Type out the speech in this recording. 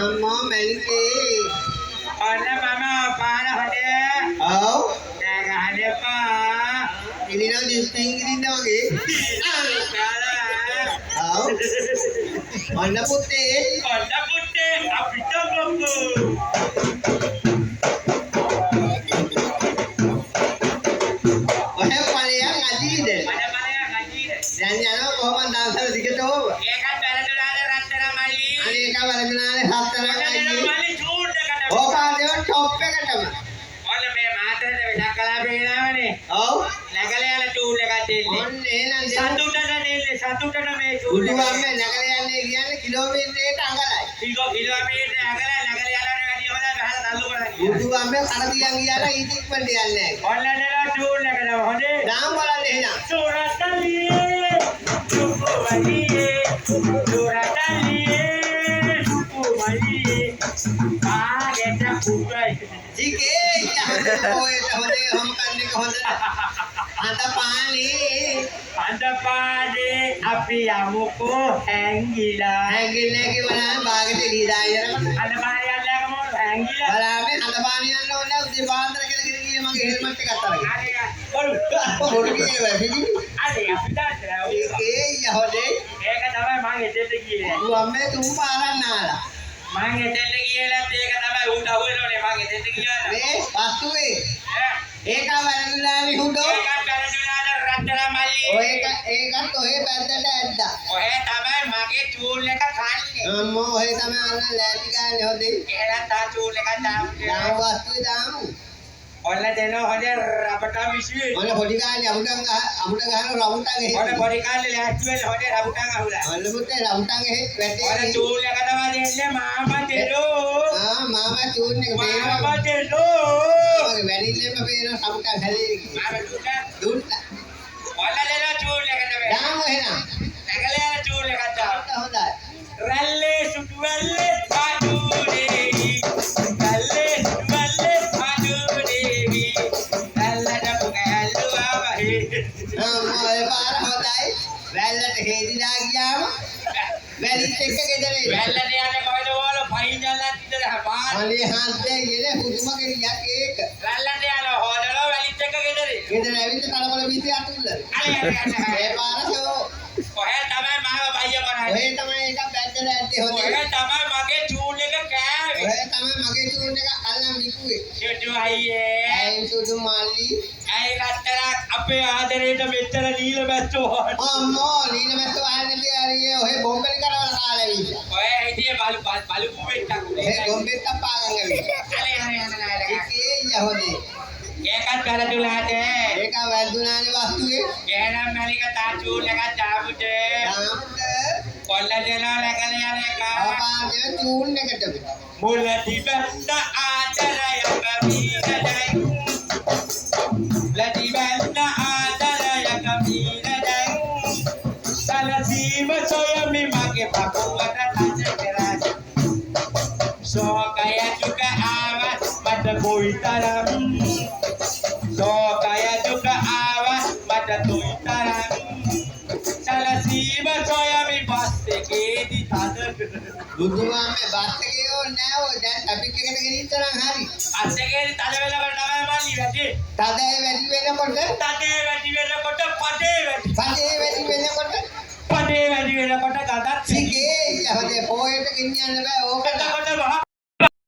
අම්මා මැලිකේ. ඔන්න මම පාන හොඩේ. ඔව්. දැන් අහන්නපා. ඉනිනා දිස්පින් ඉදින්න වගේ. ඔව්. ඔන්න පුතේ. ඔන්න පුතේ අපිට ගොම්බෝ. ඔය පළයන් අදීද? දැන් යනවා කොහොමද දවසට දිගටම? ඒකත් වැරදුනාද රත්තරන් මල්ලි. අනේ එක වරදුනානේ හතරක් අයියේ. මල්ලි චූට් එකට. ඕකාදේව ටොප් එකටම. ඔන්න මේ මාතරේ වැඩක් කළා බේනාවනේ. ඔව්. නැගල යන චූට් එකක් දෙන්නේ. ඔන්න එහෙනම් සතුටට දෙන්නේ සතුටට මේ චූට් එක. උඩුවම්මේ නැගල යන්නේ කියන්නේ කිලෝමීටරයකට අඟලයි. කිලෝමීටර අගලා නැගල යනවට වැඩිය හොඳයි ගහලා තල්ලු කරන්නේ. උඩුවම්මේ කඩදියන් ගියාලා ඊට ඉක්මනට යන්නේ නැහැ. ඔන්න දෙලා චූට් එකද හොඳේ. දාම් බලන්න එහෙනම්. සුරතලියේ සුකුමලියේ සුරතලියේ සුකුමලියේ ආගෙට පුරයි. ජීකේ ඔය හොඳේ හම් කන්නේ කොහොමද? අඳපාදේ අපි යමුකෝ හැංගිලා. හැංගිල්ලේ බලන්න බාගෙට ලීදා යනකොට. අඳපාදේ යන්නකම හැංගිලා. බලන්න අඳපාන යන්න ඕනේ උදේ පාන්දර කියලා ගියේ මගේ හෙල්මට් එකක් අරගෙන. අනේ බොරු. පොඩි කියේ පිටි. අනේ අපිට ජීකේ යහොදේ. ඒක තමයි මම එතෙන්ට ගියේ. උඹේ තුන් පාරක් නාලා. මම එතෙන්ට ගියලත් ඒක තමයි ඌට අහුවෙනෝනේ මම එතෙන්ට ගියාලා. මේ වස්තුවේ ඒක වැරදුනානේ හුදෝ. ඒකත් වැරදුනාද රත්තරන් මල්ලි. ඒකත් ඔය පැත්තට ඇද්දා. ඔය තමයි මගේ චූල් එක කන්නේ. අම්මෝ ඔය තමයි අන්න ලෑටි ගානේ හොදේ. එහෙනම් තා චූල් එකක් දාමු. දාමු වස්තුවේ දාමු. ඔන්න දෙනෝ හොඳේ රබට විශ්වේ. ඔන්න පොඩි ගානේ අමුඩ ගහන රවුටන් එහෙ. ඔන්න පොඩි කාලේ ලෑස්ති වෙන්න හොඳේ රබුටන් අහුලා. ඔන්න පුතේ රවුටන් එහෙ වැටේ. ඔන්න චූල් එක තමයි දෙන්නේ මාමා දෙනෝ. මාමා චූල් එක පේනවා. මාමා දෙනෝ. ඔගේ වැඩිලෙම පේනවා රවුටන් හැලේ. මාමා දුන්නා. ඔන්න දෙනෝ චූල් එක තමයි. දාමු එහෙනම්. නැගලා යන චූල් එකක් දාමු. හොඳයි. රල්ලේ සුටු වල්ලේ පාඩු දේවි. රල්ලේ සුටු වල්ලේ පාඩු දේවි. රල්ලට පුගල්ලුවා වහේ. ඔය පාර හොඳයි. වැල්ලට හේදිලා ගියාම වැලිත් එක්ක ගෙදරේ. වැල්ලට යන්නේ කොහෙද ඕල පයින් යන්නත් ඉඳලා පාර. අනේ හන්දේ ගෙලේ හුදුම ගෙලියක් ඒක. රල්ලට යන හොදලා වැලිත් එක්ක ගෙදරේ. ගෙදර ඇවිත් කලබල බීති අතුල්ල. අනේ ඒ පාරසෝ ඔය තමයි මාව බයිය කරන්නේ. ඔය තමයි එකක් බැද්දලා ඇත්තේ හොඳේ. ඔය තමයි මගේ චූල් එක කෑවේ. ඔය තමයි මගේ චූන් එක අල්ලන් විකුවේ. සිටු අයියේ. ඇයි සුදු මල්ලි. ඇයි රත්තරන් අපේ ආදරේට මෙච්චර නීල බැස්සෝ. අම්මෝ නීන මැස්ස වහන්නේ තියාරියේ ඔය බොම්බෙල් කරවල කාලා විදියා. ඔය හිටියේ බලු කුවෙට්ටක්. ඒ බොම්බෙත් අපාගන් ඇවිල්ලා. අනේ ඒකේ යහොදේ. ඒකත් කරදුලාට. ඒක වැදුනානේ වස්තුවේ. එහෙනම් මැලික තා චූල් එකක් දාමුටේ. දාමුට කොල්ල දෙනා නැගල යන එක. ආපාදේ චූන් එකට. මුල දිබන්න ආදරයක මීනදයි. ලදිබන්න ආදරයක මීනදයි. සලසීම සොයමි මගේ පපුවට තද කරා. සෝකය දුක ආව මට කොයිතරම්. සෝකය දුක ආව මට කොයිතරම්. සලසීම සොයමි බස් එකේදි තද බුදුමාමේ බස් එකේ ඕනේ නෑ ඔය දැන් ට්‍රැෆික් එකට ගෙනිච්ච නම් හරි. බස් එකේදි තද වෙනකොට තමයි මල්ලි වැඩි. තදේ වැඩි වෙනකොට තදේ වැඩි වෙනකොට පඩේ වැඩි. පදේ වැඩි වෙනකොට පඩේ වැඩි වෙනකොට ගදත් සිගේ යහදේ පොයට ගෙනියන්න බෑ ඕකට. එතකොට